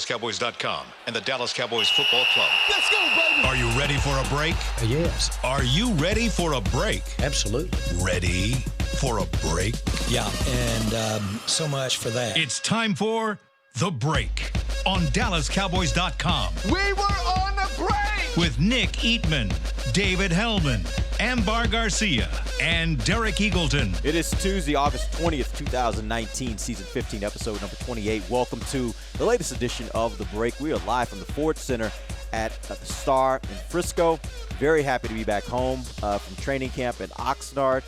Cowboys.com and the Dallas Cowboys Football Club. Let's go, baby! Are you ready for a break? Yes. Are you ready for a break? Absolutely. Ready for a break? Yeah, and so much for that. It's time for The Break on DallasCowboys.com. We were on a break! With Nick Eatman, David Hellman, Ambar Garcia, and Derek Eagleton. It is Tuesday, August 20th, 2019, Season 15, Episode number 28. Welcome to the latest edition of The Break. We are live from the Ford Center at the Star in Frisco. Very happy to be back home from training camp in Oxnard.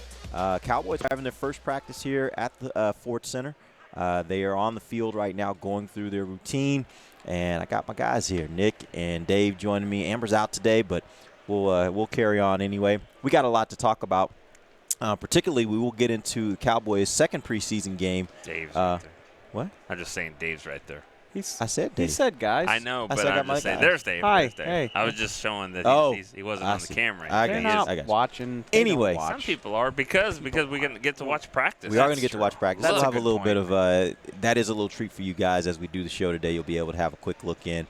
Cowboys are having their first practice here at the Ford Center. They are on the field right now going through their routine. And I got my guys here, Nick and Dave joining me. Amber's out today, but we'll carry on anyway. We got a lot to talk about. Particularly, we will get into the Cowboys' second preseason game. Dave's right there. What? I'm just saying Dave's right there. I said Dave. He said guys. I know, but I I'm just saying. There's Dave. Hi. There's Dave. Hey. I was just showing that he wasn't I on the see. camera. I They're got you. not watching. They Anyway. don't watch. Some people are because we get to watch practice. We are going to get to watch practice. That's We'll a have a good little point. bit of that is a little treat for you guys as we do the show today. You'll be able to have a quick look in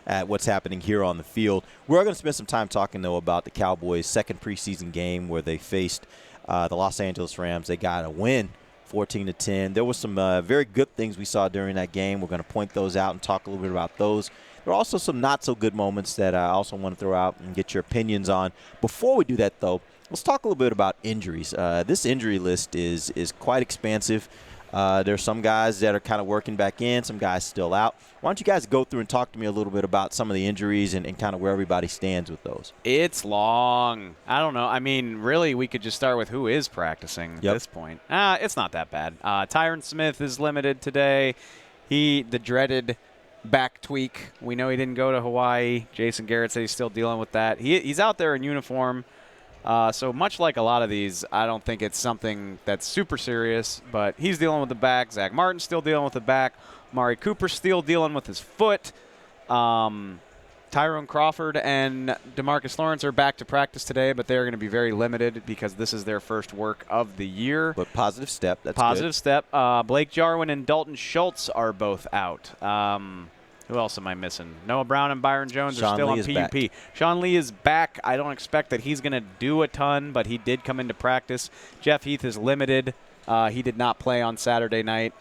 at what's happening here on the field. We're going to spend some time talking, though, about the Cowboys' second preseason game where they faced the Los Angeles Rams. They got a win, 14-10. There were some very good things we saw during that game. We're going to point those out and talk a little bit about those. There are also some not-so-good moments that I also want to throw out and get your opinions on. Before we do that, though, let's talk a little bit about injuries. This injury list is quite expansive. There's some guys that are kind of working back in, some guys still out. Why don't you guys go through and talk to me a little bit about some of the injuries and kind of where everybody stands with those? It's long. I don't know. I mean, really, we could just start with who is practicing at this point. It's not that bad. Tyron Smith is limited today. The dreaded back tweak. We know he didn't go to Hawaii. Jason Garrett said he's still dealing with that. He's out there in uniform. So much like a lot of these, I don't think it's something that's super serious, but he's dealing with the back. Zach Martin's still dealing with the back. Mari Cooper's still dealing with his foot. Tyrone Crawford and DeMarcus Lawrence are back to practice today, but they're going to be very limited because this is their first work of the year. But positive step. That's Positive good. step. Blake Jarwin and Dalton Schultz are both out. Who else am I missing? Noah Brown and Byron Jones are still on PUP. Sean Lee is back. I don't expect that he's going to do a ton, but he did come into practice. Jeff Heath is limited. He did not play on Saturday night.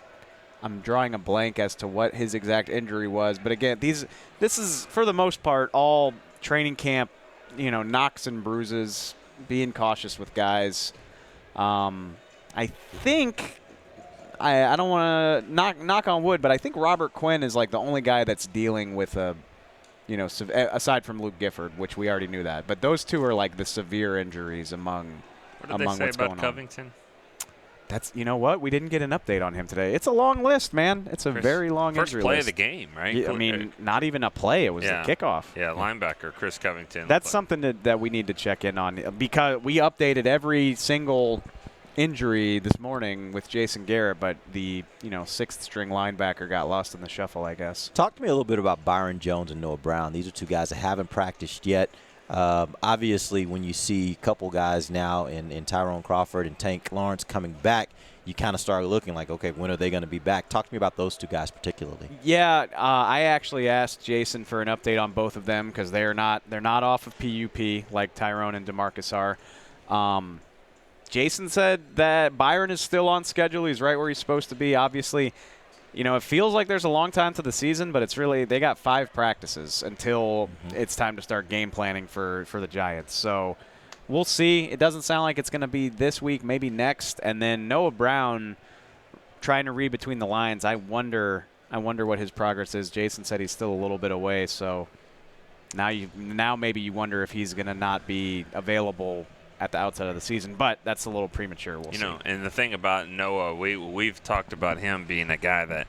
I'm drawing a blank as to what his exact injury was. But, again, this is, for the most part, all training camp, knocks and bruises, being cautious with guys. I think – I don't want to knock on wood, but I think Robert Quinn is like the only guy that's dealing with aside from Luke Gifford, which we already knew that. But those two are like the severe injuries among What did they say what's about going Covington? on. That's what we didn't get an update on him today. It's a long list, man. It's a very long first injury play list. of the game, right? Yeah, I mean, not even a play. It was the kickoff. Yeah, linebacker Chris Covington. That's something that we need to check in on because we updated every single injury this morning with Jason Garrett, but the sixth string linebacker got lost in the shuffle, I guess. Talk to me a little bit about Byron Jones and Noah Brown. These are two guys that haven't practiced yet. Obviously, when you see a couple guys now in Tyrone Crawford and Tank Lawrence coming back, you kind of start looking like, okay, when are they going to be back? Talk to me about those two guys particularly. Yeah, I actually asked Jason for an update on both of them because they're not off of PUP like Tyrone and DeMarcus are. Jason said that Byron is still on schedule. He's right where he's supposed to be. Obviously, it feels like there's a long time to the season, but it's really they got 5 practices until it's time to start game planning for the Giants. So we'll see. It doesn't sound like it's going to be this week, maybe next. And then Noah Brown trying to read between the lines. I wonder what his progress is. Jason said he's still a little bit away, so now maybe you wonder if he's going to not be available at the outset of the season, but that's a little premature. We'll see. And the thing about Noah, we've talked about him being a guy that,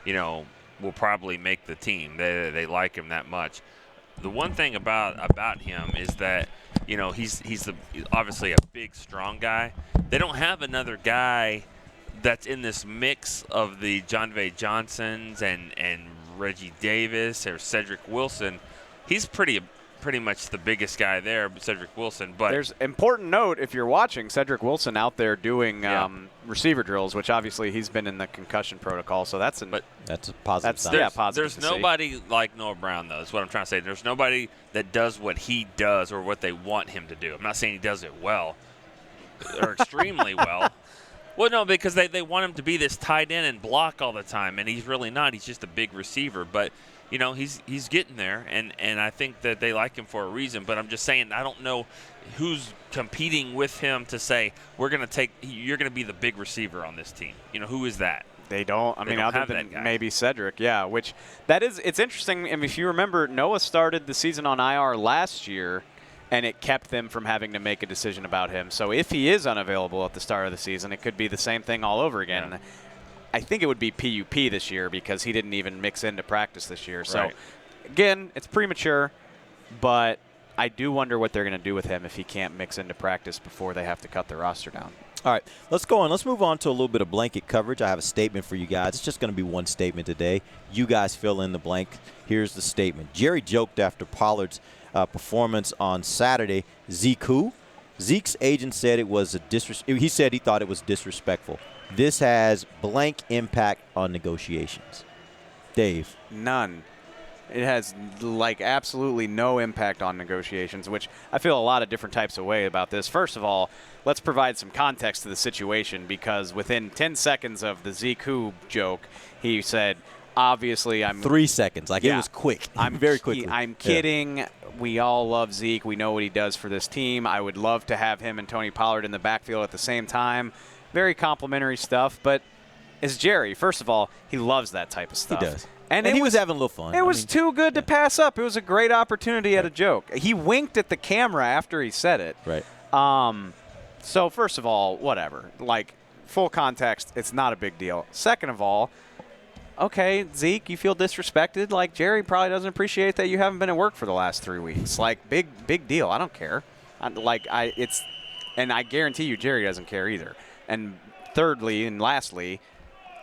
will probably make the team. They like him that much. The one thing about him is that, he's obviously a big, strong guy. They don't have another guy that's in this mix of the Jon'Vea Johnsons and Reggie Davis or Cedric Wilson. He's pretty pretty much the biggest guy there, Cedric Wilson. But there's important note if you're watching Cedric Wilson out there doing receiver drills, which obviously he's been in the concussion protocol, so that's a positive sign. Positive. There's nobody like Noah Brown, though. Is what I'm trying to say. There's nobody that does what he does or what they want him to do. I'm not saying he does it well or extremely well. Well, no, because they want him to be this tight end and block all the time, and he's really not. He's just a big receiver, but. He's getting there, and I think that they like him for a reason. But I'm just saying, I don't know who's competing with him to say you're going to be the big receiver on this team. Who is that? They don't. I mean, other than maybe Cedric, yeah. Which it's interesting. I mean, if you remember, Noah started the season on IR last year, and it kept them from having to make a decision about him. So if he is unavailable at the start of the season, it could be the same thing all over again. Yeah. I think it would be PUP this year because he didn't even mix into practice this year. So, again, it's premature, but I do wonder what they're going to do with him if he can't mix into practice before they have to cut the roster down. All right, let's go on. Let's move on to a little bit of blanket coverage. I have a statement for you guys. It's just going to be one statement today. You guys fill in the blank. Here's the statement. Jerry joked after Pollard's performance on Saturday. Zeke who? Zeke's agent said it was he said he thought it was disrespectful. This has blank impact on negotiations. Dave. None. It has, absolutely no impact on negotiations, which I feel a lot of different types of way about this. First of all, let's provide some context to the situation because within 10 seconds of the Zeke who joke, he said, obviously I'm 3 seconds. It was quick. I'm very quickly. I'm kidding. Yeah. We all love Zeke. We know what he does for this team. I would love to have him and Tony Pollard in the backfield at the same time. Very complimentary stuff, but as Jerry, first of all, he loves that type of stuff. He does. And he was having a little fun. It was too good to pass up. It was a great opportunity at a joke. He winked at the camera after he said it. Right. So first of all, whatever. Full context, it's not a big deal. Second of all, okay, Zeke, you feel disrespected. Jerry probably doesn't appreciate that you haven't been at work for the last 3 weeks. Big deal. I don't care. And I guarantee you Jerry doesn't care either. And thirdly and lastly,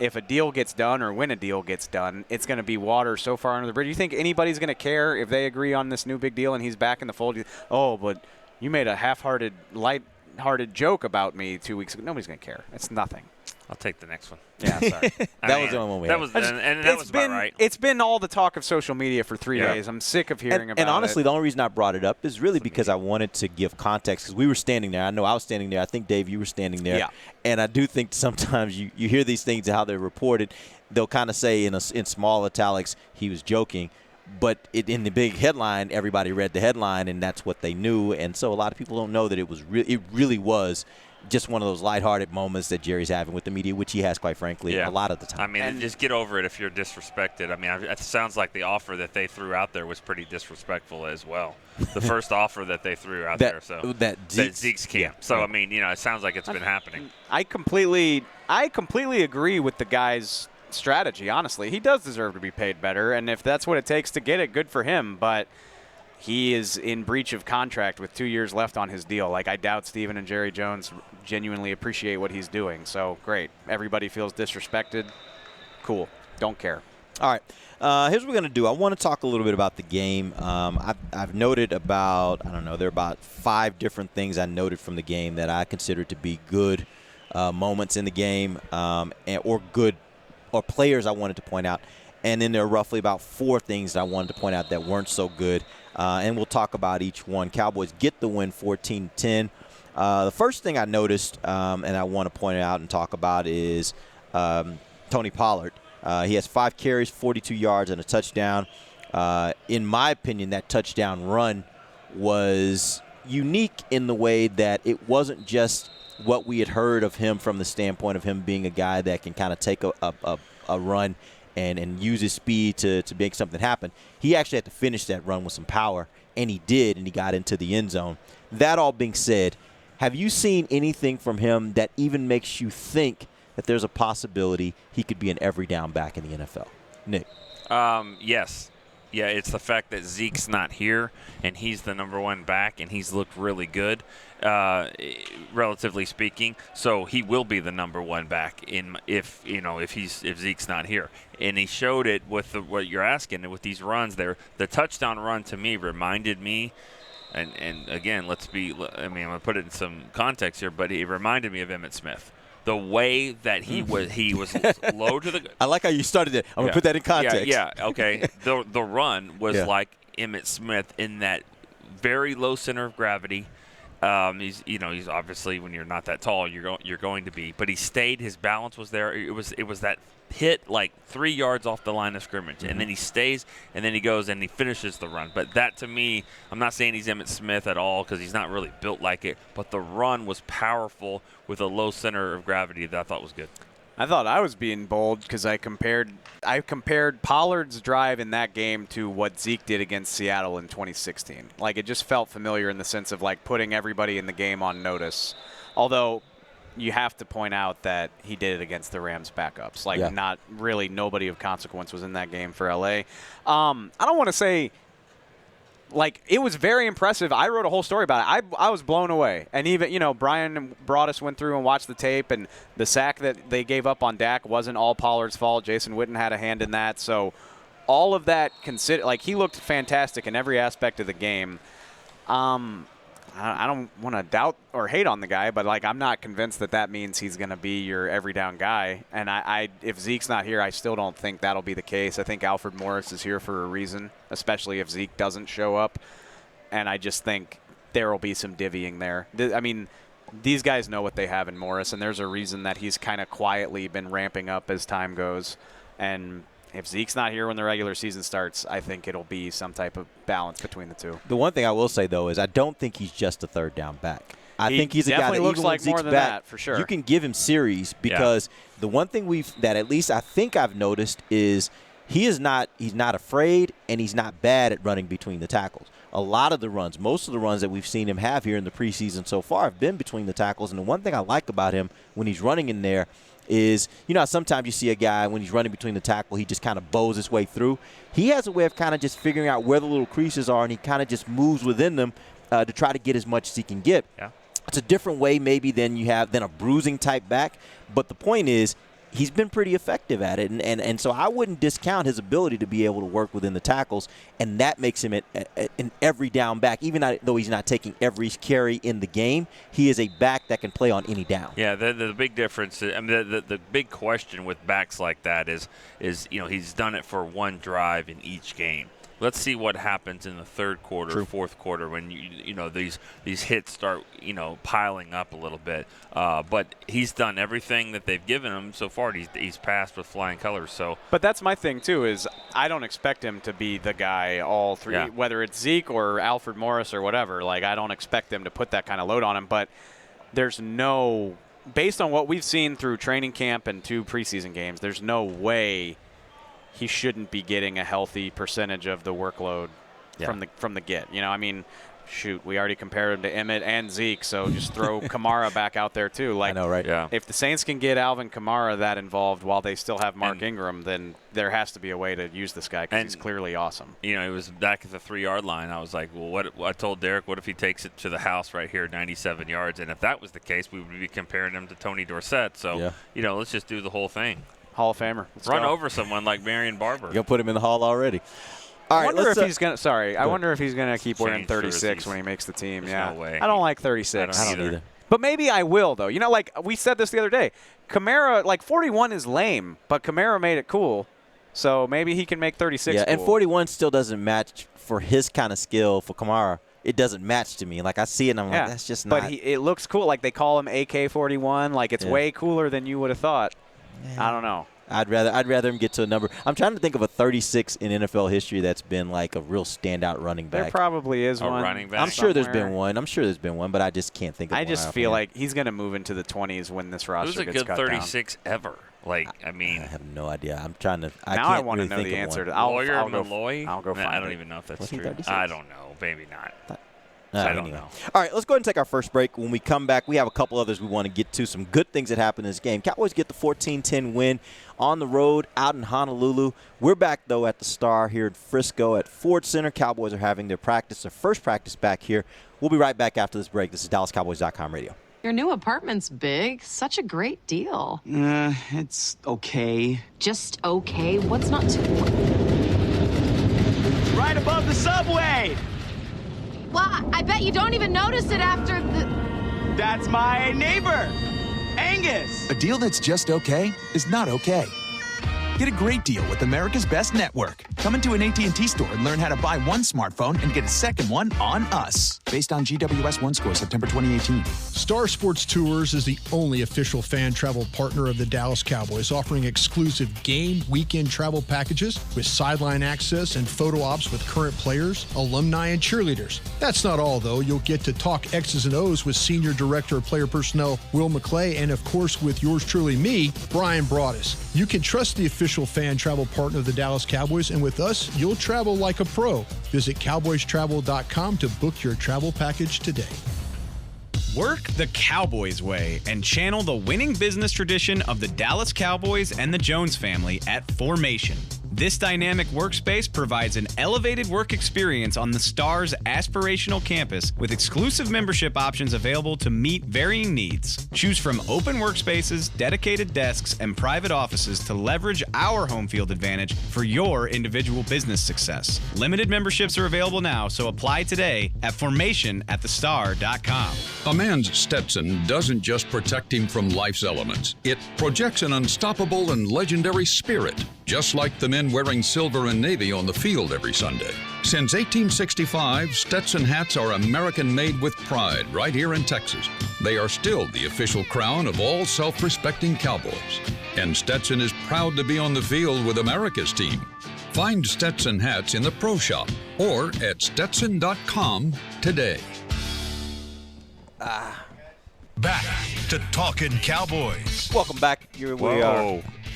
if a deal gets done or when a deal gets done, it's going to be water so far under the bridge. You think anybody's going to care if they agree on this new big deal and he's back in the fold? But you made a half-hearted, light-hearted joke about me 2 weeks ago. Nobody's going to care. It's nothing. I'll take the next one. Yeah, sorry. That was the only one we had. That was about right. It's been all the talk of social media for 3 days. I'm sick of hearing about it. And honestly, the only reason I brought it up is really because I wanted to give context because we were standing there. I know I was standing there. I think, Dave, you were standing there. Yeah. And I do think sometimes you hear these things, how they're reported. They'll kind of say in small italics, he was joking. But in the big headline, everybody read the headline, and that's what they knew. And so a lot of people don't know that it really was just one of those lighthearted moments that Jerry's having with the media, which he has, quite frankly, a lot of the time. I mean, just get over it if you're disrespected. I mean, it sounds like the offer that they threw out there was pretty disrespectful as well. The first offer that they threw out there, so that Zeke's camp. Yeah. So I mean, it sounds like it's been happening. I completely agree with the guy's strategy. Honestly, he does deserve to be paid better, and if that's what it takes to get it, good for him. But he is in breach of contract with 2 years left on his deal. I doubt Steven and Jerry Jones genuinely appreciate what he's doing. So, great. Everybody feels disrespected. Cool. Don't care. All right. Here's what we're going to do. I want to talk a little bit about the game. I've noted there are about 5 different things I noted from the game that I consider to be good moments in the game or players I wanted to point out. And then there are roughly about 4 things that I wanted to point out that weren't so good. And we'll talk about each one. Cowboys get the win 14-10. The first thing I noticed and I want to point out and talk about is Tony Pollard. He has 5 carries, 42 yards, and a touchdown. In my opinion, that touchdown run was unique in the way that it wasn't just what we had heard of him from the standpoint of him being a guy that can kind of take a run and use his speed to make something happen. He actually had to finish that run with some power, and he did, and he got into the end zone. That all being said, have you seen anything from him that even makes you think that there's a possibility he could be an every down back in the NFL? Nick? Yes. Yeah, it's the fact that Zeke's not here, and he's the number 1 back, and he's looked really good, relatively speaking. So he will be the number 1 back if Zeke's not here. And he showed it with what you're asking with these runs there. The touchdown run to me reminded me. And again, I'm going to put it in some context here, but it reminded me of Emmitt Smith. The way that he was low to the. I like how you started it. I'm going to put that in context. Yeah, okay. The run was like Emmitt Smith in that very low center of gravity. He's obviously, when you're not that tall, you're going to be, but he stayed. His balance was there. It was that hit like 3 yards off the line of scrimmage, and then he stays, and then he goes and he finishes the run. But that, to me, I'm not saying he's Emmitt Smith at all because he's not really built like it, but the run was powerful with a low center of gravity that I thought was good. I thought I was being bold because I compared Pollard's drive in that game to what Zeke did against Seattle in 2016. Like, it just felt familiar in the sense of like putting everybody in the game on notice. Although you have to point out that he did it against the Rams backups. Like, not really nobody of consequence was in that game for LA. I don't want to say, like, it was very impressive. I wrote a whole story about it. I was blown away. And even, Brian Broaddus went through and watched the tape, and the sack that they gave up on Dak wasn't all Pollard's fault. Jason Witten had a hand in that. So all of that he looked fantastic in every aspect of the game. I don't want to doubt or hate on the guy, but I'm not convinced that means he's going to be your every down guy. And if Zeke's not here, I still don't think that'll be the case. I think Alfred Morris is here for a reason, especially if Zeke doesn't show up. And I just think there will be some divvying there. These guys know what they have in Morris, and there's a reason that he's kind of quietly been ramping up as time goes. And if Zeke's not here when the regular season starts, I think it'll be some type of balance between the two. The one thing I will say, though, is I don't think he's just a third down back. I think he's a guy that looks even like when Zeke's more than back, that, for sure. You can give him series because the one thing that at least I think I've noticed is he's not afraid and he's not bad at running between the tackles. A lot of the runs, most of the runs that we've seen him have here in the preseason so far have been between the tackles. And the one thing I like about him when he's running in there is, sometimes you see a guy when he's running between the tackle, he just kind of bows his way through. He has a way of kind of just figuring out where the little creases are, and he kind of just moves within them to try to get as much as he can get. Yeah. It's a different way maybe than a bruising type back, but the point is he's been pretty effective at it, and so I wouldn't discount his ability to be able to work within the tackles, and that makes him an every down back. Even though he's not taking every carry in the game, he is a back that can play on any down. Yeah, the big difference, the big question with backs like that is he's done it for one drive in each game. Let's see what happens in the third quarter, fourth quarter, when these hits start piling up a little bit. But he's done everything that they've given him so far. He's passed with flying colors. So, but that's my thing too. Is I don't expect him to be the guy all three, whether it's Zeke or Alfred Morris or whatever. I don't expect them to put that kind of load on him. But there's based on what we've seen through training camp and 2 preseason games, there's no way he shouldn't be getting a healthy percentage of the workload from the get. Shoot, we already compared him to Emmett and Zeke, so just throw Kamara back out there too. I know, right? Yeah. If the Saints can get Alvin Kamara that involved while they still have Mark Ingram, then there has to be a way to use this guy because he's clearly awesome. He was back at the 3-yard line. I was like, well, I told Derek, what if he takes it to the house right here, 97 yards? And if that was the case, we would be comparing him to Tony Dorsett. So, let's just do the whole thing. Hall of Famer. Run over someone like Marion Barber. You're going to put him in the Hall already. All right, I wonder if he's going to – I wonder if he's going to keep wearing 36 jerseys when he makes the team. There's no way. I don't like 36. I don't either. But maybe I will, though. We said this the other day. Kamara, 41 is lame, but Kamara made it cool. So maybe he can make 36 cool. And 41 still doesn't match for his kind of skill for Kamara. It doesn't match to me. I see it and I'm like, that's just not – But it looks cool. They call him AK-41. It's way cooler than you would have thought. I don't know. I'd rather him get to a number. I'm trying to think of a 36 in NFL history that's been a real standout running back. There probably is one. Running back. I'm sure there's been one. But I just can't think of one. I just feel like he's going to move into the 20s when this roster gets cut down. Who's a good 36 ever? I have no idea. I'm trying to. I want to know the answer to. Lawyer Malloy? I'll go find it. I don't even know if that's true. 36? I don't know. Maybe not. So I don't know. All right, let's go ahead and take our first break. When we come back, we have a couple others we want to get to, some good things that happened in this game. Cowboys get the 14-10 win on the road out in Honolulu. We're back, though, at the Star here in Frisco at Ford Center. Cowboys are having their first practice back here. We'll be right back after this break. This is DallasCowboys.com radio. Your new apartment's big. Such a great deal. It's okay. Just okay? What's not to... Right above the subway! Well, I bet you don't even notice it after the... That's my neighbor, Angus. A deal that's just okay is not okay. Get a great deal with America's Best Network. Come into an AT&T store and learn how to buy one smartphone and get a second one on us. Based on GWS 1 score, September 2018. Star Sports Tours is the only official fan travel partner of the Dallas Cowboys, offering exclusive game weekend travel packages with sideline access and photo ops with current players, alumni, and cheerleaders. That's not all, though. You'll get to talk X's and O's with Senior Director of Player Personnel Will McClay and, of course, with yours truly, me, Brian Broaddus. You can trust the official fan travel partner of the Dallas Cowboys, and with us, you'll travel like a pro. Visit cowboystravel.com to book your travel package today. Work the Cowboys way and channel the winning business tradition of the Dallas Cowboys and the Jones family at Formation. This dynamic workspace provides an elevated work experience on the Star's aspirational campus with exclusive membership options available to meet varying needs. Choose from open workspaces, dedicated desks, and private offices to leverage our home field advantage for your individual business success. Limited memberships are available now, so apply today at formationatthestar.com. A man's Stetson doesn't just protect him from life's elements. It projects an unstoppable and legendary spirit, just like the men wearing silver and navy on the field every Sunday. Since 1865, Stetson hats are American-made with pride right here in Texas. They are still the official crown of all self-respecting Cowboys. And Stetson is proud to be on the field with America's team. Find Stetson hats in the Pro Shop or at Stetson.com today. Back to Talkin' Cowboys. Welcome back.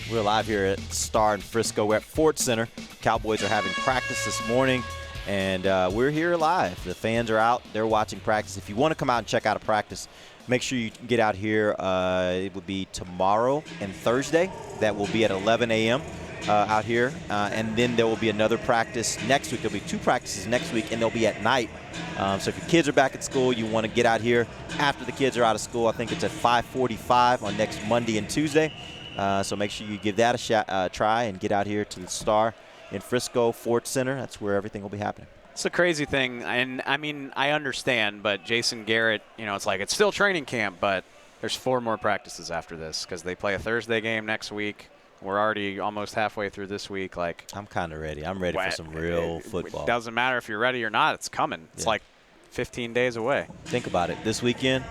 We're live here at Star in Frisco. We're at Ford Center. Cowboys are having practice this morning, and we're here live. The fans are out. They're watching practice. If you want to come out and check out a practice, make sure you get out here. It will be tomorrow and Thursday. That will be at 11 a.m. Out here. And then there will be another practice next week. There will be 2 practices next week, and they'll be at night. So if your kids are back at school, you want to get out here after the kids are out of school. I think it's at 5:45 on next Monday and Tuesday. So make sure you give that a try and get out here to the Star in Frisco, Ford Center. That's where everything will be happening. It's a crazy thing, and I mean, I understand, but Jason Garrett, it's like it's still training camp, but there's 4 more practices after this because they play a Thursday game next week. We're already almost halfway through this week. I'm kind of ready. I'm ready for some real football. It doesn't matter if you're ready or not. It's coming. It's like 15 days away. Think about it. This weekend,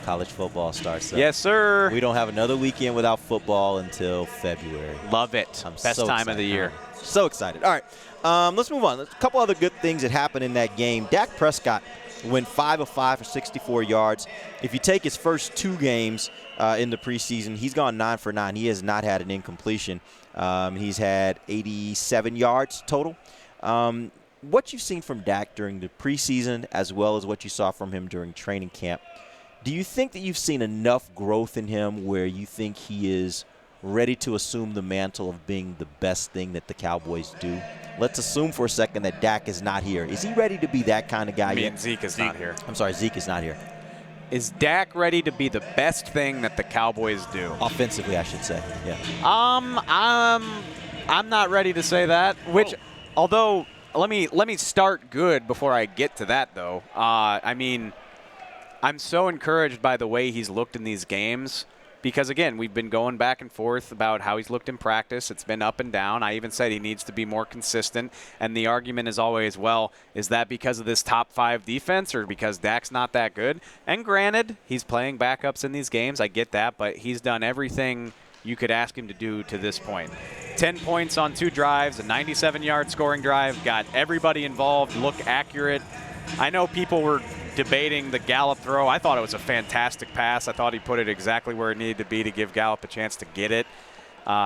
college football starts up. Yes, sir. We don't have another weekend without football until February. Love it. Best time of the year. So excited. All right, let's move on. A couple other good things that happened in that game. Dak Prescott went 5 of 5 for 64 yards. If you take his first 2 games in the preseason, he's gone 9 for 9. He has not had an incompletion. He's had 87 yards total. What you've seen from Dak during the preseason as well as what you saw from him during training camp, do you think that you've seen enough growth in him where you think he is ready to assume the mantle of being the best thing that the Cowboys do? Let's assume for a second that Dak is not here. Is he ready to be that kind of guy yet? Zeke is not here. I'm sorry, Zeke is not here. Is Dak ready to be the best thing that the Cowboys do? Offensively, I should say, yeah. I'm not ready to say that, although let me start good before I get to that, though. I'm so encouraged by the way he's looked in these games because, again, we've been going back and forth about how he's looked in practice. It's been up and down. I even said he needs to be more consistent, and the argument is always, well, is that because of this top 5 defense or because Dak's not that good? And granted, he's playing backups in these games. I get that, but he's done everything you could ask him to do to this point. 10 points on 2 drives, a 97-yard scoring drive, got everybody involved, look accurate. I know people were debating the Gallup throw. I thought it was a fantastic pass. I thought he put it exactly where it needed to be to give Gallup a chance to get it,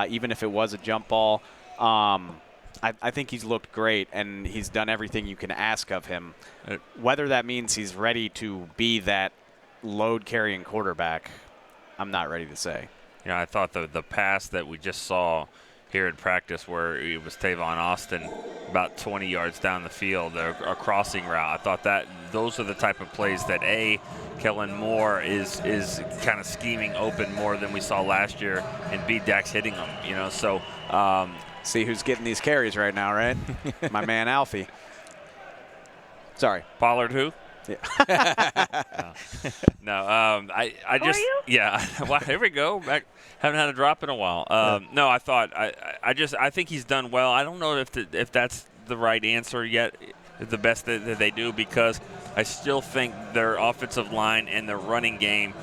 even if it was a jump ball. I think he's looked great, and he's done everything you can ask of him. Whether that means he's ready to be that load-carrying quarterback, I'm not ready to say. I thought the pass that we just saw here in practice where it was Tavon Austin about 20 yards down the field, a crossing route, I thought that those are the type of plays that, Kellen Moore is kind of scheming open more than we saw last year, and B, Dak's hitting them, so see who's getting these carries right now, right? My man Alfie. Sorry. Pollard who? Yeah. No, I just, well, here we go. Haven't had a drop in a while. No, I thought, I think he's done well. I don't know if that's the right answer yet, the best that they do, because I still think their offensive line and their running game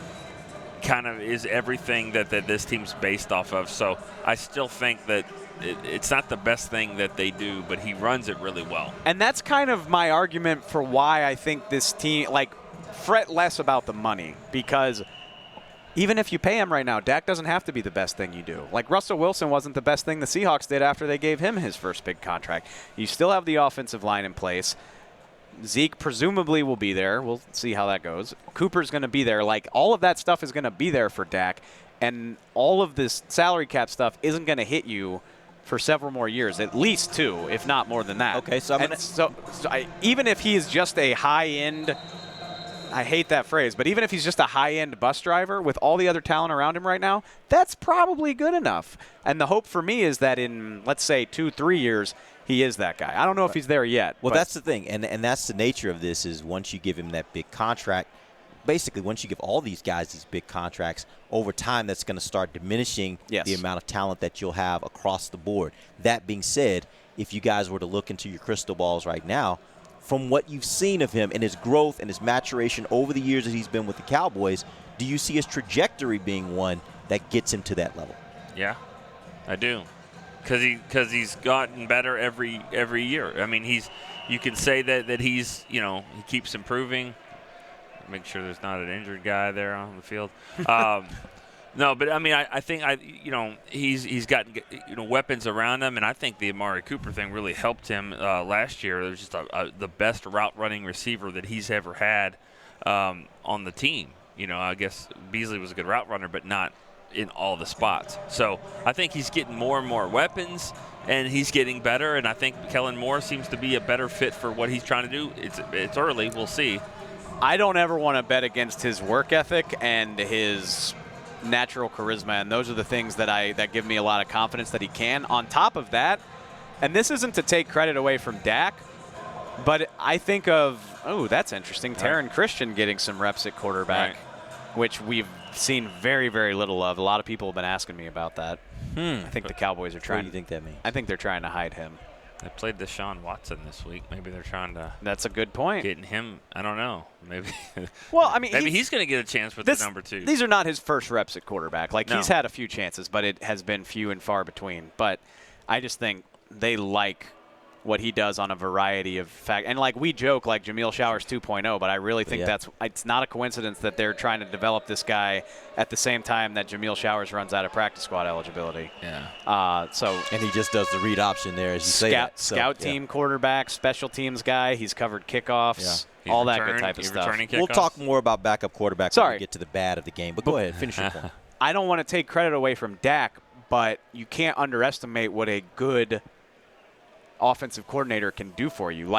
kind of is everything that this team's based off of. So I still think that it's not the best thing that they do, but he runs it really well. And that's kind of my argument for why I think this team, fret less about the money, because even if you pay him right now, Dak doesn't have to be the best thing you do. Russell Wilson wasn't the best thing the Seahawks did after they gave him his first big contract. You still have the offensive line in place. Zeke presumably will be there. We'll see how that goes. Cooper's going to be there. All of that stuff is going to be there for Dak, and all of this salary cap stuff isn't going to hit you for several more years, at least 2, if not more than that. Okay, so even if he is just a high-end, I hate that phrase, but even if he's just a high-end bus driver with all the other talent around him right now, that's probably good enough. And the hope for me is that in, let's say, 2-3 years, he is that guy. I don't know if he's there yet. Well, that's the thing, and that's the nature of this is once you give him that big contract, basically once you give all these guys these big contracts, over time that's going to start diminishing the amount of talent that you'll have across the board. That being said, if you guys were to look into your crystal balls right now, from what you've seen of him and his growth and his maturation over the years that he's been with the Cowboys, do you see his trajectory being one that gets him to that level? Yeah, I do. Because he's gotten better every year. I mean, you can say that he's, he keeps improving. Make sure there's not an injured guy there on the field. No, but I mean, I think he's got weapons around him, and I think the Amari Cooper thing really helped him last year. It was just the best route running receiver that he's ever had on the team. I guess Beasley was a good route runner, but not in all the spots. So I think he's getting more and more weapons, and he's getting better. And I think Kellen Moore seems to be a better fit for what he's trying to do. It's early. We'll see. I don't ever want to bet against his work ethic and his natural charisma, and those are the things that give me a lot of confidence that he can. On top of that, and this isn't to take credit away from Dak, but I think of, that's interesting, Taron Christian getting some reps at quarterback, which we've seen very, very little of. A lot of people have been asking me about that. I think the Cowboys are trying. What do you think that means? I think they're trying to hide him. They played Deshaun Watson this week. Maybe they're trying to. That's a good point. Getting him. I don't know. Maybe. Well, I mean, maybe he's going to get a chance with the number 2. These are not his first reps at quarterback. He's had a few chances, but it has been few and far between. But I just think they like what he does on a variety of facts. And we joke Jameel Showers 2.0, but I really think it's not a coincidence that they're trying to develop this guy at the same time that Jameel Showers runs out of practice squad eligibility. Yeah. And he just does the read option there, as you say that. Scout team quarterback, special teams guy. He's covered kickoffs, all that good type of stuff. We'll talk more about backup quarterback when we get to the bad of the game. But go ahead, finish your point. I don't want to take credit away from Dak, but you can't underestimate what a good offensive coordinator can do for you.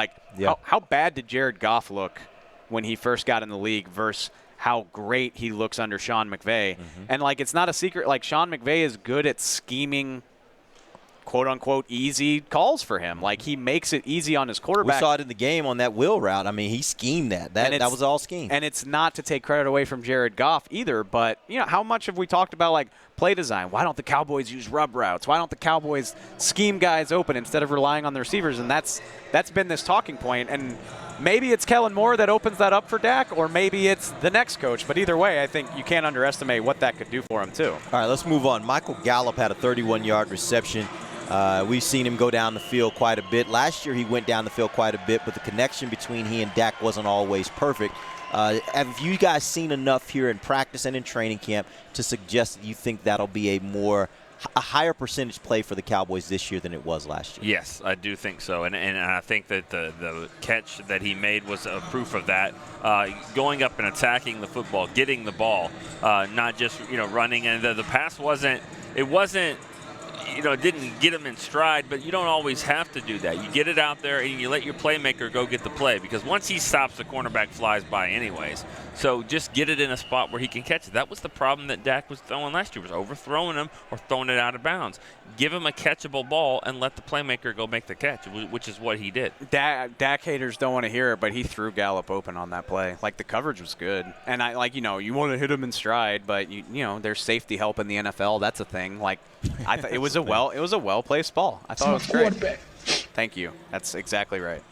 How bad did Jared Goff look when he first got in the league versus how great he looks under Sean McVay? And it's not a secret, Sean McVay is good at scheming quote-unquote easy calls for him. He makes it easy on his quarterback. We saw it in the game on that wheel route. I mean, he schemed that. That was all scheme. And it's not to take credit away from Jared Goff either, but how much have we talked about play design? Why don't the Cowboys use rub routes? Why don't the Cowboys scheme guys open instead of relying on the receivers? And that's been this talking point. And maybe it's Kellen Moore that opens that up for Dak, or maybe it's the next coach. But either way, I think you can't underestimate what that could do for him too. All right, let's move on. Michael Gallup had a 31-yard reception. We've seen him go down the field quite a bit. Last year he went down the field quite a bit, but the connection between he and Dak wasn't always perfect. Have you guys seen enough here in practice and in training camp to suggest that you think that'll be a more a higher percentage play for the Cowboys this year than it was last year. Yes, I do think so, and I think that the catch that he made was a proof of that. Going up and attacking the football, getting the ball, not just running. And the pass wasn't. It didn't get him in stride, but you don't always have to do that. You get it out there and you let your playmaker go get the play, because once he stops, the cornerback flies by anyways. So just get it in a spot where he can catch it. That was the problem that Dak was throwing last year, was overthrowing him or throwing it out of bounds. Give him a catchable ball and let the playmaker go make the catch, which is what he did. Dak haters don't want to hear it, but he threw Gallup open on that play. Like, the coverage was good. And you want to hit him in stride, but there's safety help in the NFL. That's a thing. Like, I thought it was a well-placed ball. I thought it was great. Thank you. That's exactly right.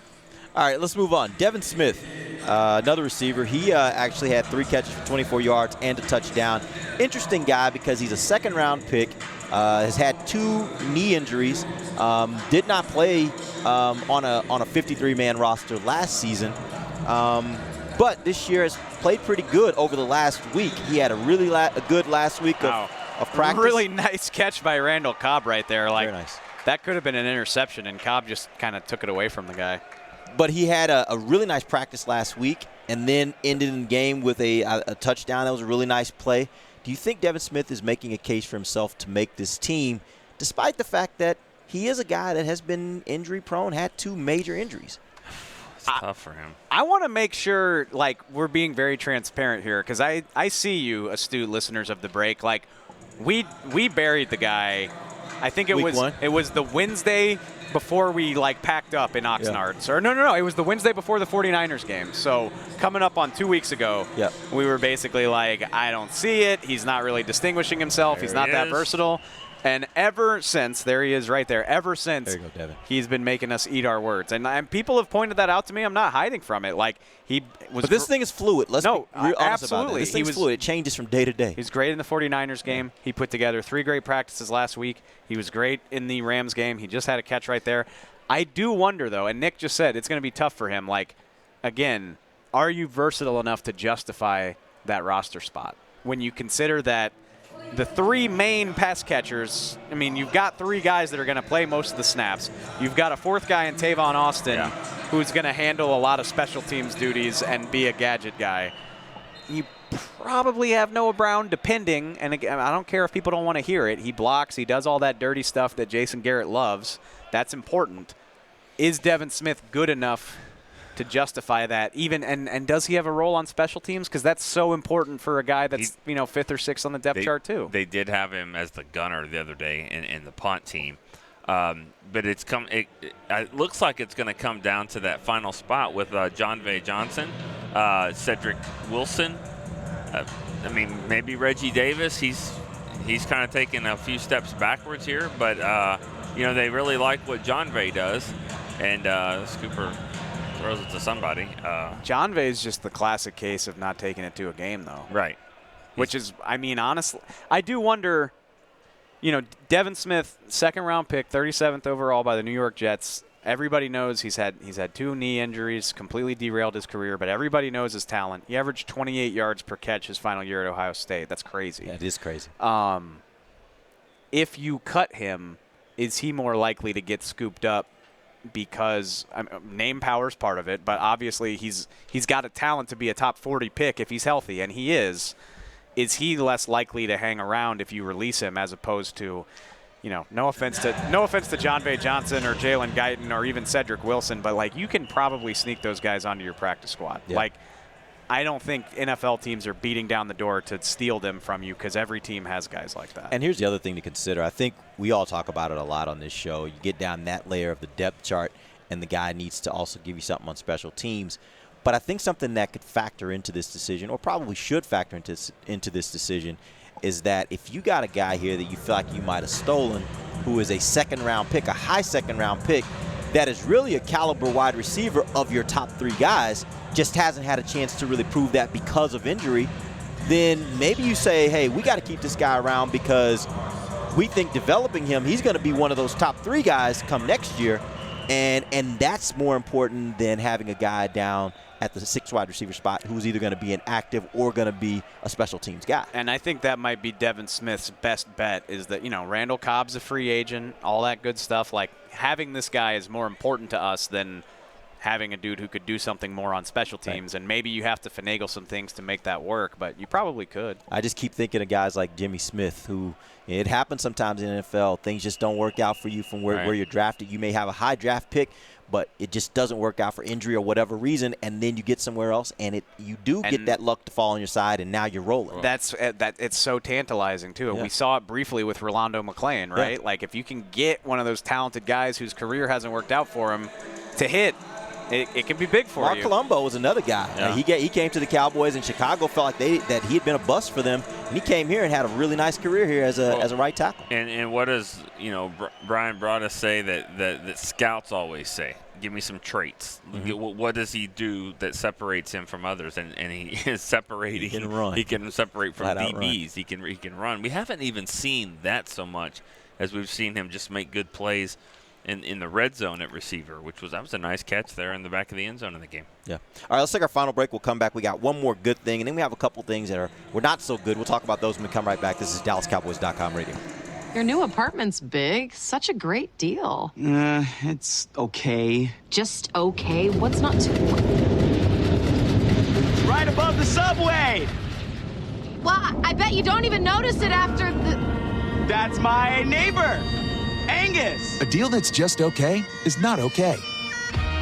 All right, let's move on. Devin Smith, another receiver. He actually had 3 catches for 24 yards and a touchdown. Interesting guy because he's a second-round pick. Has had 2 knee injuries. Did not play on a 53-man roster last season. But this year has played pretty good over the last week. He had a really good last week of practice. Really nice catch by Randall Cobb right there. Very nice. That could have been an interception, and Cobb just kind of took it away from the guy. But he had a really nice practice last week and then ended the game with a touchdown. That was a really nice play. Do you think Devin Smith is making a case for himself to make this team, despite the fact that he is a guy that has been injury-prone, had 2 major injuries? It's tough for him. I want to make sure, we're being very transparent here, because I see you, astute listeners of the break. We buried the guy. I think it was the Wednesday before we packed up in Oxnard. Or no, it was the Wednesday before the 49ers game. So coming up on 2 weeks ago, we were basically I don't see it. He's not really distinguishing himself. He's not that versatile. And ever since, there he is right there, ever since, there you go, Devin. He's been making us eat our words. And people have pointed that out to me. I'm not hiding from it. He was. But this thing is fluid. Let's be real honest absolutely. About it. This thing's fluid. It changes from day to day. He's great in the 49ers game. He put together 3 great practices last week. He was great in the Rams game. He just had a catch right there. I do wonder, though, and Nick just said it's going to be tough for him. Again, are you versatile enough to justify that roster spot? When you consider that the 3 main pass catchers, you've got 3 guys that are going to play most of the snaps. You've got a 4th guy in Tavon Austin who's going to handle a lot of special teams duties and be a gadget guy. You probably have Noah Brown, depending, and again, I don't care if people don't want to hear it. He blocks. He does all that dirty stuff that Jason Garrett loves. That's important. Is Devin Smith good enough to justify that even, and does he have a role on special teams? Because that's so important for a guy that's 5th or 6th on the depth chart too. They did have him as the gunner the other day in the punt team, but it looks like it's going to come down to that final spot with Jon'Vea Johnson, Cedric Wilson. Maybe Reggie Davis. He's kind of taking a few steps backwards here, but they really like what Jon'Vea does, and Scooper throws it to somebody. Jon'Vea is just the classic case of not taking it to a game, though. Right. Which is, honestly, I do wonder, Devin Smith, 2nd-round pick, 37th overall by the New York Jets. Everybody knows he's had 2 knee injuries, completely derailed his career, but everybody knows his talent. He averaged 28 yards per catch his final year at Ohio State. That's crazy. Yeah, it is crazy. If you cut him, is he more likely to get scooped up? Because name power is part of it, but obviously he's got a talent to be a top 40 pick if he's healthy, and he is. Is he less likely to hang around if you release him as opposed to, no offense to Jon'Vea Johnson or Jalen Guyton or even Cedric Wilson, but you can probably sneak those guys onto your practice squad. Yeah. I don't think NFL teams are beating down the door to steal them from you because every team has guys like that. And here's the other thing to consider. I think we all talk about it a lot on this show. You get down that layer of the depth chart, and the guy needs to also give you something on special teams. But I think something that could factor into this decision, or probably should factor into this decision, is that if you got a guy here that you feel like you might have stolen, who is a 2nd-round pick, a high 2nd-round pick, that is really a caliber wide receiver of your top 3 guys, just hasn't had a chance to really prove that because of injury, then maybe you say, hey, we got to keep this guy around because we think developing him, he's going to be one of those top 3 guys come next year. And that's more important than having a guy down at the 6 wide receiver spot who's either going to be an active or going to be a special teams guy. And I think that might be Devin Smith's best bet is that, Randall Cobb's a free agent, all that good stuff. Like, having this guy is more important to us than having a dude who could do something more on special teams. Right. And maybe you have to finagle some things to make that work, but you probably could. I just keep thinking of guys like Jimmy Smith, who it happens sometimes in the NFL. Things just don't work out for you from where you're drafted. You may have a high draft pick, but it just doesn't work out for injury or whatever reason, and then you get somewhere else, and you get that luck to fall on your side, and now you're rolling. It's so tantalizing, too. Yeah. We saw it briefly with Rolando McClain, right? Yeah. Like, if you can get one of those talented guys whose career hasn't worked out for him to hit, it can be big for you. Mark Colombo was another guy. Yeah. He came to the Cowboys, and Chicago felt like that he had been a bust for them, and he came here and had a really nice career here as a right tackle. And what does Brian Broaddus say that scouts always say? Give me some traits. Mm-hmm. What does he do that separates him from others? And he is separating. He can run. He can separate from Flat DBs. He can run. We haven't even seen that so much as we've seen him just make good plays in the red zone at receiver, that was a nice catch there in the back of the end zone in the game. Yeah. All right, let's take our final break. We'll come back. We got one more good thing, and then we have a couple things that were not so good. We'll talk about those when we come right back. This is DallasCowboys.com radio. Your new apartment's big. Such a great deal. It's okay. Just okay? What's not too... Right above the subway! Well, I bet you don't even notice it after the... That's my neighbor, Angus. A deal that's just okay is not okay.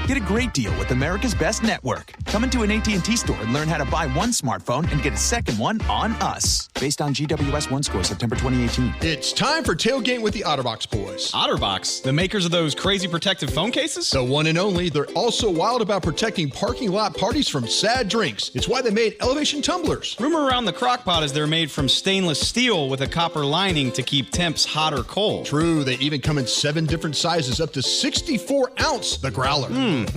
Get a great deal with America's Best Network. Come into an AT&T store and learn how to buy one smartphone and get a second one on us. Based on GWS One score, September 2018. It's time for Tailgate with the OtterBox boys. OtterBox, the makers of those crazy protective phone cases? The one and only. They're also wild about protecting parking lot parties from sad drinks. It's why they made elevation tumblers. Rumor around the crockpot is they're made from stainless steel with a copper lining to keep temps hot or cold. True. They even come in 7 different sizes, up to 64 ounce, the growler.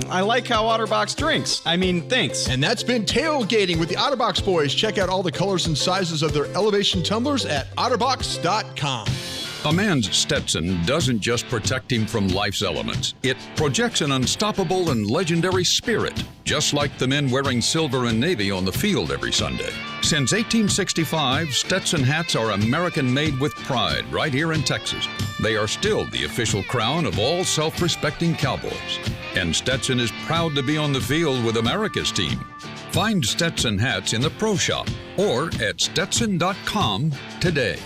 I like how OtterBox drinks. Thanks. And that's been Tailgating with the OtterBox boys. Check out all the colors and sizes of their elevation tumblers at otterbox.com. A man's Stetson doesn't just protect him from life's elements. It projects an unstoppable and legendary spirit, just like the men wearing silver and navy on the field every Sunday. Since 1865, Stetson hats are American-made with pride right here in Texas. They are still the official crown of all self-respecting Cowboys. And Stetson is proud to be on the field with America's team. Find Stetson hats in the Pro Shop or at Stetson.com today.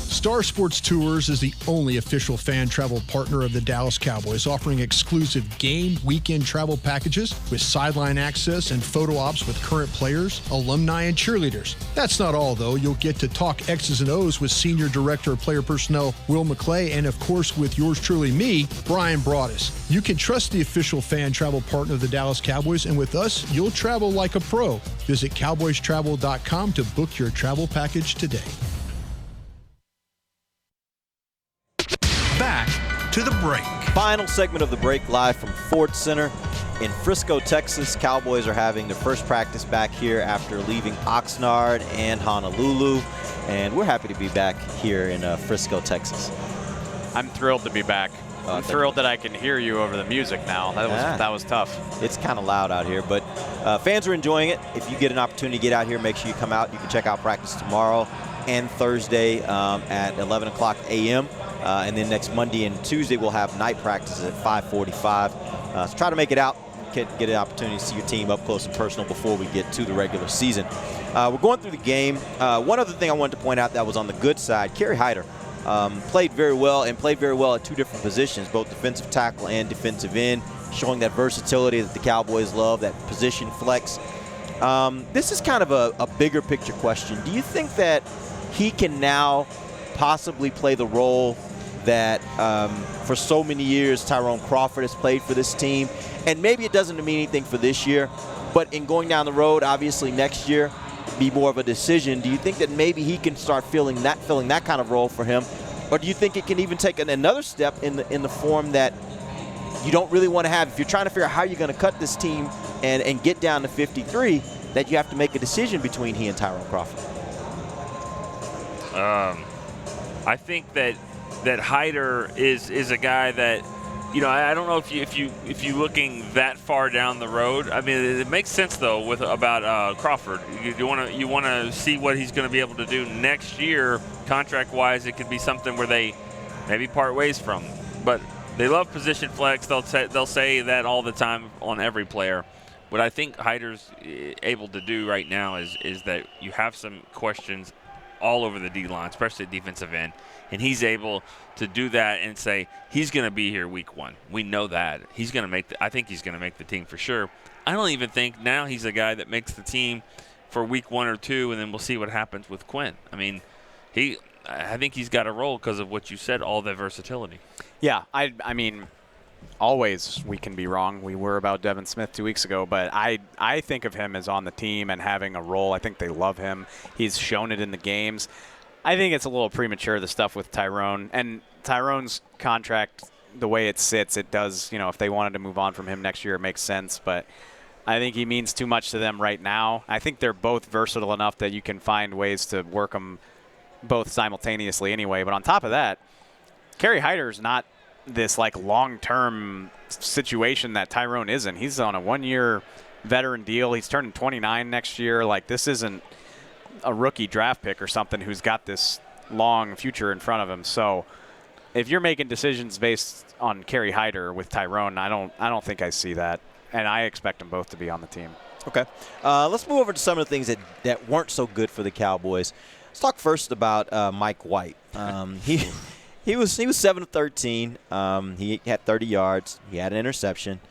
Star Sports Tours is the only official fan travel partner of the Dallas Cowboys, offering exclusive game weekend travel packages with sideline access and photo ops with current players, alumni, and cheerleaders. That's not all, though. You'll get to talk X's and O's with Senior Director of Player Personnel Will McClay, and of course with yours truly, me, Brian Broaddus. You can trust the official fan travel partner of the Dallas Cowboys, and with us, you'll travel like a pro. Visit cowboystravel.com to book your travel package today. Back to the break. Final segment of the break, live from Ford Center in Frisco, Texas. Cowboys are having their first practice back here after leaving Oxnard and Honolulu, and we're happy to be back here in Frisco, Texas. I'm thrilled to be back. I'm thrilled that I can hear you over the music now. That was tough. It's kind of loud out here, but fans are enjoying it. If you get an opportunity to get out here, make sure you come out. You can check out practice tomorrow and Thursday at 11 o'clock a.m. And then next Monday and Tuesday, we'll have night practices at 5:45. So try to make it out, get an opportunity to see your team up close and personal before we get to the regular season. We're going through the game. One other thing I wanted to point out that was on the good side, Kerry Hyder played very well at 2 different positions, both defensive tackle and defensive end, showing that versatility that the Cowboys love, that position flex. This is kind of a bigger picture question. Do you think that he can now possibly play the role that for so many years Tyrone Crawford has played for this team? And maybe it doesn't mean anything for this year, but in going down the road, obviously next year, be more of a decision. Do you think that maybe he can start filling that kind of role for him? Or do you think it can even take another step in the form that you don't really want to have? If you're trying to figure out how you're going to cut this team and get down to 53, that you have to make a decision between he and Tyrone Crawford? I think that Hyder is a guy that I don't know if you looking that far down the road. I mean, it makes sense though about Crawford. You want to see what he's going to be able to do next year, contract-wise. It could be something where they maybe part ways from. But they love position flex. They'll say that all the time on every player. What I think Hyder's able to do right now is that you have some questions all over the D-line, especially defensive end, and he's able to do that and say he's going to be here week 1. We know that. He's going to I think he's going to make the team for sure. I don't even think now he's a guy that makes the team for week 1 or 2, and then we'll see what happens with Quinn. I mean, I think he's got a role because of what you said, all the versatility. Yeah, I mean, always we can be wrong. We were about Devin Smith 2 weeks ago, but I think of him as on the team and having a role. I think they love him. He's shown it in the games. I think it's a little premature, the stuff with Tyrone. And Tyrone's contract, the way it sits, it does, if they wanted to move on from him next year, it makes sense. But I think he means too much to them right now. I think they're both versatile enough that you can find ways to work them both simultaneously anyway. But on top of that, Kerry Hyder's not this long-term situation that Tyrone isn't. He's on a 1-year veteran deal. He's turning 29 next year. This isn't a rookie draft pick or something who's got this long future in front of him. So if you're making decisions based on Kerry Hyder with Tyrone, I don't think I see that, and I expect them both to be on the team. Okay, let's move over to some of the things that weren't so good for the Cowboys. Let's talk first about Mike White. He was 7 of 13. He had 30 yards. He had an interception.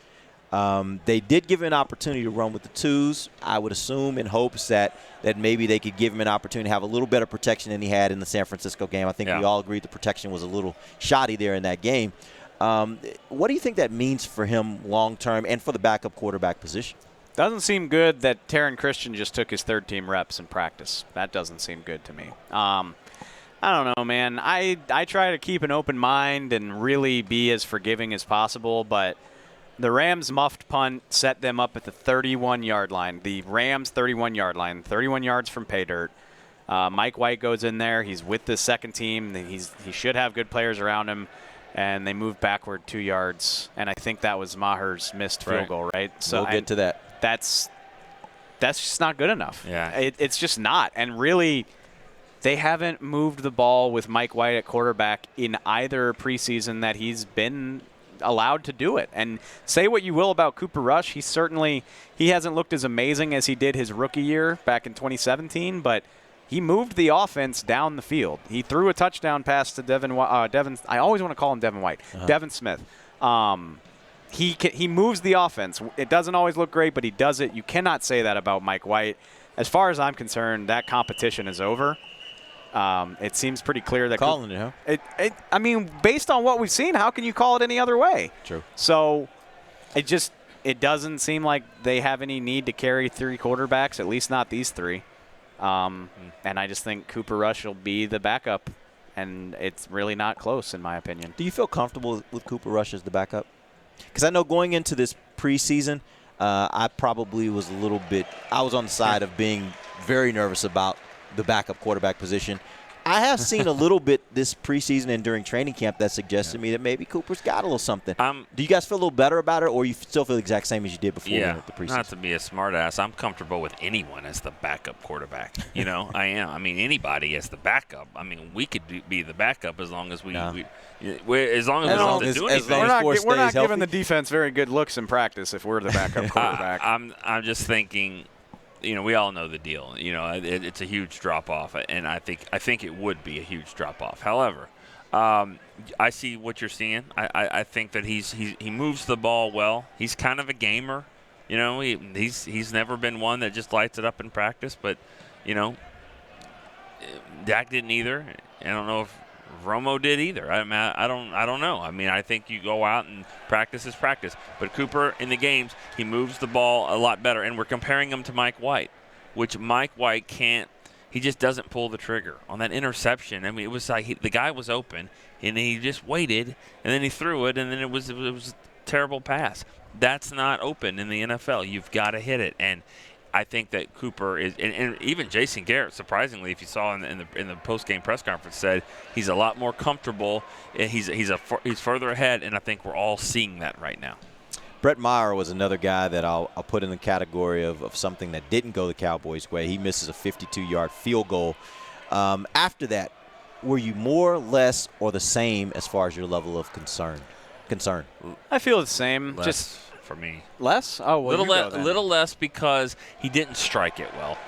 They did give him an opportunity to run with the twos, I would assume, in hopes that maybe they could give him an opportunity to have a little better protection than he had in the San Francisco game. I think we all agreed the protection was a little shoddy there in that game. What do you think that means for him long-term and for the backup quarterback position? Doesn't seem good that Taron Christian just took his third-team reps in practice. That doesn't seem good to me. I don't know, man. I try to keep an open mind and really be as forgiving as possible, but the Rams' muffed punt set them up at the 31-yard line. The Rams' 31-yard line, 31 yards from pay dirt. Mike White goes in there. He's with the second team. He should have good players around him, and they move backward 2 yards. And I think that was Maher's missed field goal, right? So we'll get to that. That's just not good enough. Yeah, it's just not. And really, they haven't moved the ball with Mike White at quarterback in either preseason that he's been allowed to do it. And say what you will about Cooper Rush, he hasn't looked as amazing as he did his rookie year back in 2017, but he moved the offense down the field. He threw a touchdown pass to Devin. I always want to call him Devin White. Devin Smith. He moves the offense. It doesn't always look great, but he does it. You cannot say that about Mike White. As far as I'm concerned, that competition is over. It seems pretty clear that calling it, huh? I mean, based on what we've seen, how can you call it any other way? True. So it doesn't seem like they have any need to carry 3 quarterbacks, at least not these 3. And I just think Cooper Rush will be the backup, and it's really not close in my opinion. Do you feel comfortable with Cooper Rush as the backup? Because I know going into this preseason, I probably was I was on the side of being very nervous about the backup quarterback position. I have seen a little bit this preseason and during training camp that suggested to me that maybe Cooper's got a little something. Do you guys feel a little better about it, or you still feel the exact same as you did before the preseason? Not to be a smartass, I'm comfortable with anyone as the backup quarterback. I am. I mean, anybody as the backup. I mean, we could be the backup as long as we don't have to do anything. We're not giving the defense very good looks in practice if we're the backup quarterback. I'm just thinking. We all know the deal. It's a huge drop-off, and I think it would be a huge drop-off. However, I see what you're seeing. I think that he moves the ball well. He's kind of a gamer. He's never been one that just lights it up in practice, but, Dak didn't either. I don't know if Romo did either. I don't know. I mean, I think you go out and practice is practice. But Cooper in the games, he moves the ball a lot better. And we're comparing him to Mike White, which Mike White can't. He just doesn't pull the trigger on that interception. I mean, it was like the guy was open and he just waited and then he threw it and then it was a terrible pass. That's not open in the NFL. You've got to hit it. And I think that Cooper is, and even Jason Garrett, surprisingly, if you saw in the post-game press conference, said he's a lot more comfortable. He's further ahead, and I think we're all seeing that right now. Brett Maher was another guy that I'll put in the category of something that didn't go the Cowboys' way. He misses a 52-yard field goal. After that, were you more, less, or the same as far as your level of concern? I feel the same. Less Just for me. Less? Oh, well, little less because he didn't strike it well.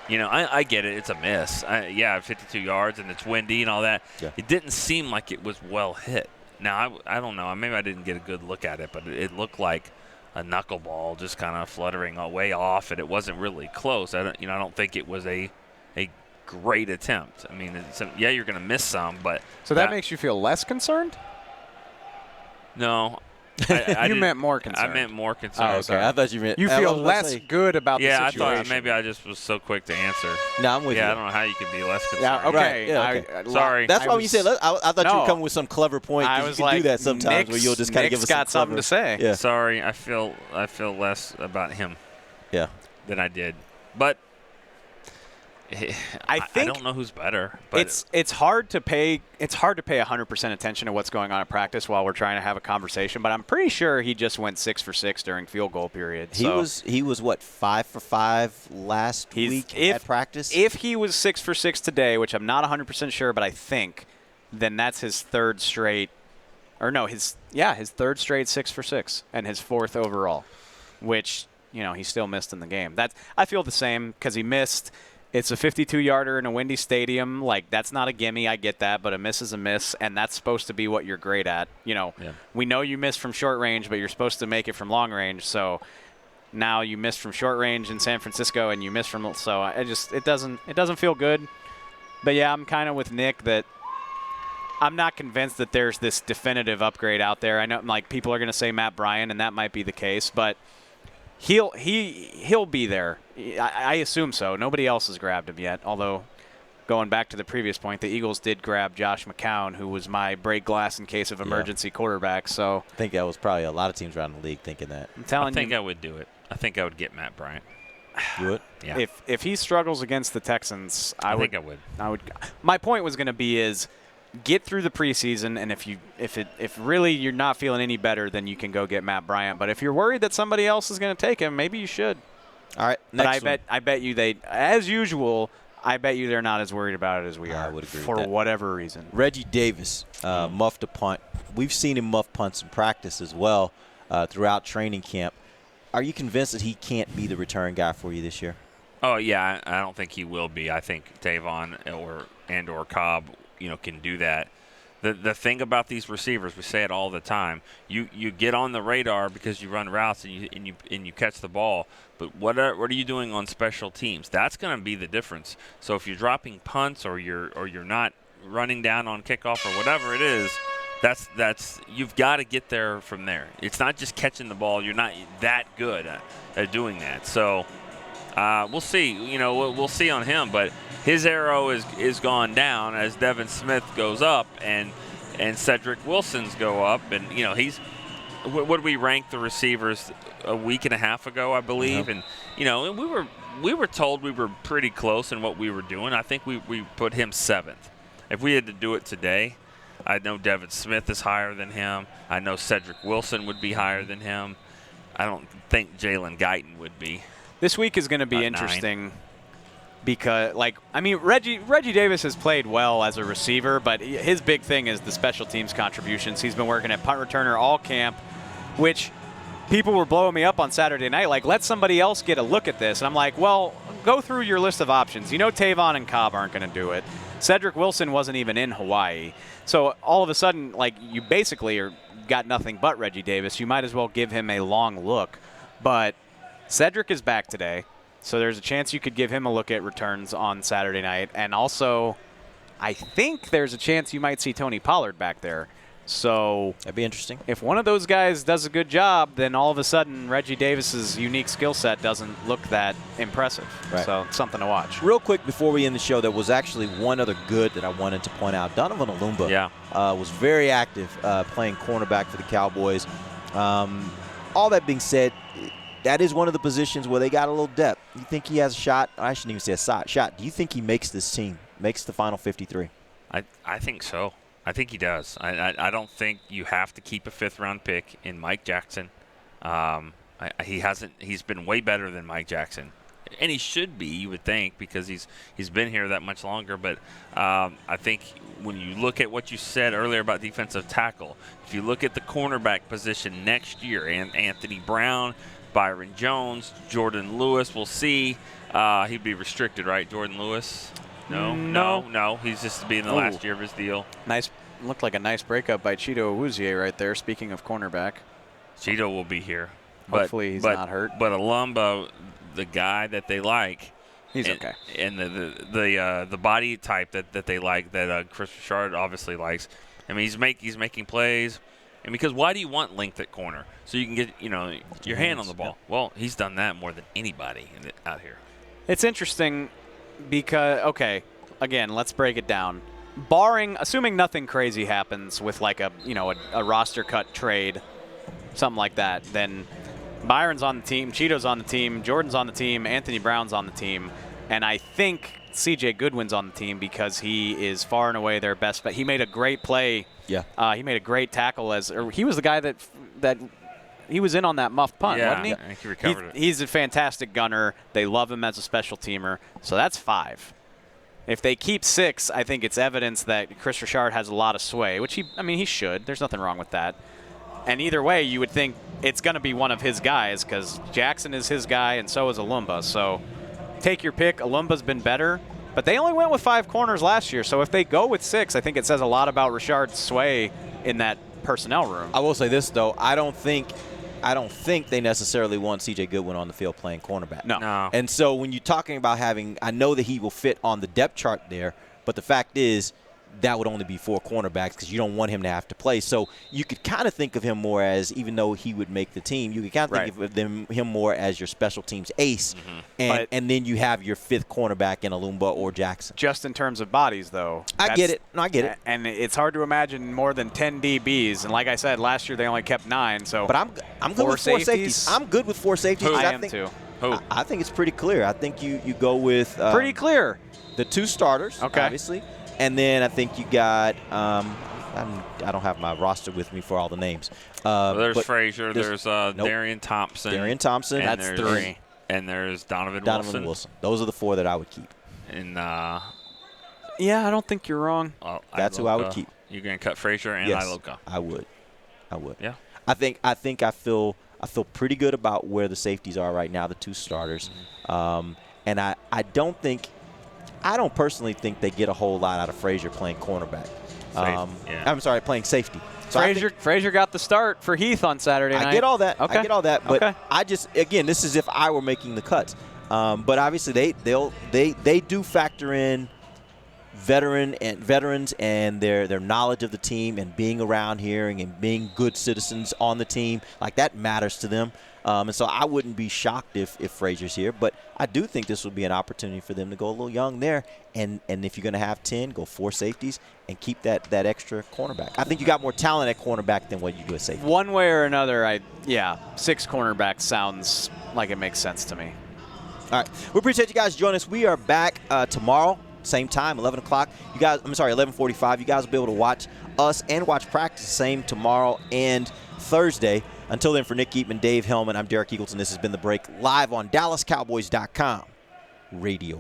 You know, I get it. It's a miss. 52 yards and it's windy and all that. Yeah. It didn't seem like it was well hit. Now, I don't know. Maybe I didn't get a good look at it, but it looked like a knuckleball just kind of fluttering way off, and it wasn't really close. I don't think it was a great attempt. I mean, you're going to miss some, but so that makes you feel less concerned? No. You meant more concerned. I meant more concerned. Oh, okay. I thought you meant. You feel less good about the situation. Yeah, I thought maybe I just was so quick to answer. No, I'm with you. Yeah, I don't know how you could be less concerned. Yeah, okay. Right. Yeah, okay. Sorry. That's why when you said, I thought you were coming with some clever point. I was you can do that sometimes where you'll just kind of give us got something to say. Yeah. Sorry, I feel less about him. Yeah. Than I did, but. I don't know who's better, but it's hard to pay 100% attention to what's going on at practice while we're trying to have a conversation. But I'm pretty sure he just went 6 for 6 during field goal period. He was what, 5 for 5 last week at practice? If he was 6 for 6 today, which I'm not 100% sure, but I think, then that's his third straight, or no, his third straight 6 for 6 and his fourth overall, which he still missed in the game. I feel the same because he missed. It's a 52-yarder in a windy stadium. Like, that's not a gimme. I get that. But a miss is a miss, and that's supposed to be what you're great at. We know you missed from short range, but you're supposed to make it from long range. So now you missed from short range in San Francisco, and you missed from – so it doesn't feel good. But, yeah, I'm kind of with Nick that I'm not convinced that there's this definitive upgrade out there. I know, like, people are going to say Matt Bryant, and that might be the case. But he'll be there. I assume so. Nobody else has grabbed him yet, although going back to the previous point, the Eagles did grab Josh McCown, who was my break glass in case of emergency quarterback. So I think that was probably a lot of teams around the league thinking that. I think I would do it. I think I would get Matt Bryant. You would? Yeah. If he struggles against the Texans, I think I would. My point was going to be is get through the preseason, and if really you're not feeling any better, then you can go get Matt Bryant. But if you're worried that somebody else is going to take him, maybe you should. All right, next but I bet you as usual, I bet you they're not as worried about it as we are. I would agree for with that. Whatever reason. Reggie Davis muffed a punt. We've seen him muff punts in practice as well throughout training camp. Are you convinced that he can't be the return guy for you this year? Oh yeah, I don't think he will be. I think Tavon or Cobb, can do that. The thing about these receivers, we say it all the time. You get on the radar because you run routes and you catch the ball. But what are you doing on special teams? That's going to be the difference. So if you're dropping punts or you're not running down on kickoff or whatever it is, that's you've got to get there from there. It's not just catching the ball. You're not that good at doing that. So we'll see. We'll see on him, but his arrow is gone down as Devin Smith goes up and Cedric Wilson's go up, and he's what we ranked the receivers a week and a half ago, I believe, and we were told we were pretty close in what we were doing. I think we put him 7th. If we had to do it today, I know Devin Smith is higher than him. I know Cedric Wilson would be higher than him. I don't think Jalen Guyton would be. This week is going to be interesting because, Reggie Davis has played well as a receiver, but his big thing is the special teams contributions. He's been working at punt returner all camp, which people were blowing me up on Saturday night, like, let somebody else get a look at this. And I'm like, well, go through your list of options. Tavon and Cobb aren't going to do it. Cedric Wilson wasn't even in Hawaii. So all of a sudden, you basically got nothing but Reggie Davis. You might as well give him a long look. But Cedric is back today, so there's a chance you could give him a look at returns on Saturday night. And also, I think there's a chance you might see Tony Pollard back there. So that'd be interesting. If one of those guys does a good job, then all of a sudden Reggie Davis's unique skill set doesn't look that impressive. Right. So it's something to watch. Real quick before we end the show, there was actually one other good that I wanted to point out. Donovan Olumba was very active playing cornerback for the Cowboys. All that being said, that is one of the positions where they got a little depth. You think he has a shot? I shouldn't even say a shot. Do you think he makes this team, makes the final 53? I think so. I think he does. I don't think you have to keep a 5th-round pick in Mike Jackson. He's been way better than Mike Jackson. And he should be, you would think, because he's been here that much longer. But I think when you look at what you said earlier about defensive tackle, if you look at the cornerback position next year, and Anthony Brown, Byron Jones, Jordan Lewis, we'll see. He'd be restricted, right, Jordan Lewis? No. He's just being the last year of his deal. Nice. Looked like a nice breakup by Cheeto Awuzie right there, speaking of cornerback. Cheeto will be here. Hopefully he's not hurt. But Alumba, the guy that they like, he's okay. And the body type that they like, that Chris Richard obviously likes. I mean, he's making plays. And because why do you want length at corner? So you can get your hand on the ball. Well, he's done that more than anybody out here. It's interesting because again, let's break it down. Assuming nothing crazy happens with like a roster cut trade, something like that, then Byron's on the team, Cheeto's on the team, Jordan's on the team, Anthony Brown's on the team, and I think C.J. Goodwin's on the team because he is far and away their best. But he made a great play. Yeah. He made a great tackle he was the guy that he was in on that muff punt, wasn't he? Yeah, I think he recovered it. He's a fantastic gunner. They love him as a special teamer. So that's 5. If they keep 6, I think it's evidence that Chris Richard has a lot of sway, which he should. There's nothing wrong with that. And either way, you would think it's going to be one of his guys because Jackson is his guy and so is Alumba. So take your pick. Alumba's been better, but they only went with 5 corners last year. So if they go with 6, I think it says a lot about Richard's sway in that personnel room. I will say this, though. I don't think they necessarily want C.J. Goodwin on the field playing cornerback. No. And so when you're talking about I know that he will fit on the depth chart there, but the fact is that would only be 4 cornerbacks because you don't want him to have to play. So you could kind of think of him more as, even though he would make the team, you could kind of think of him more as your special teams ace. Mm-hmm. And then you have your 5th cornerback in Alumba or Jackson. Just in terms of bodies, though. I get it. No, I get it. And it's hard to imagine more than 10 DBs. And like I said, last year they only kept 9. But I'm good with 4 safeties. I'm good with 4 safeties. I am too. I think it's pretty clear. I think you go with pretty clear. The 2 starters, obviously. And then I think you got I don't have my roster with me for all the names. There's Frazier. There's Darian Thompson. That's 3. And there's Donovan Wilson. Those are the 4 that I would keep. And yeah, I don't think you're wrong. That's who I would keep. You're going to cut Frazier and Iloka. I would. Yeah. I feel pretty good about where the safeties are right now, the 2 starters. Mm-hmm. And I don't personally think they get a whole lot out of Frazier playing cornerback. I'm sorry, playing safety. So Frazier got the start for Heath on Saturday night. I get all that. Okay. I get all that. But I just, again, this is if I were making the cuts. But obviously they do factor in veterans and their knowledge of the team and being around here and being good citizens on the team. Like, that matters to them. And so I wouldn't be shocked if Frazier's here. But I do think this would be an opportunity for them to go a little young there. And if you're going to have 10, go 4 safeties and keep that extra cornerback. I think you got more talent at cornerback than what you do at safety. One way or another, 6 cornerbacks sounds like it makes sense to me. All right. We appreciate you guys joining us. We are back tomorrow, same time, 11 o'clock. 11:45. You guys will be able to watch us and watch practice same tomorrow and Thursday. Until then, for Nick Eatman, Dave Hellman, I'm Derek Eagleton. This has been The Break, live on DallasCowboys.com radio.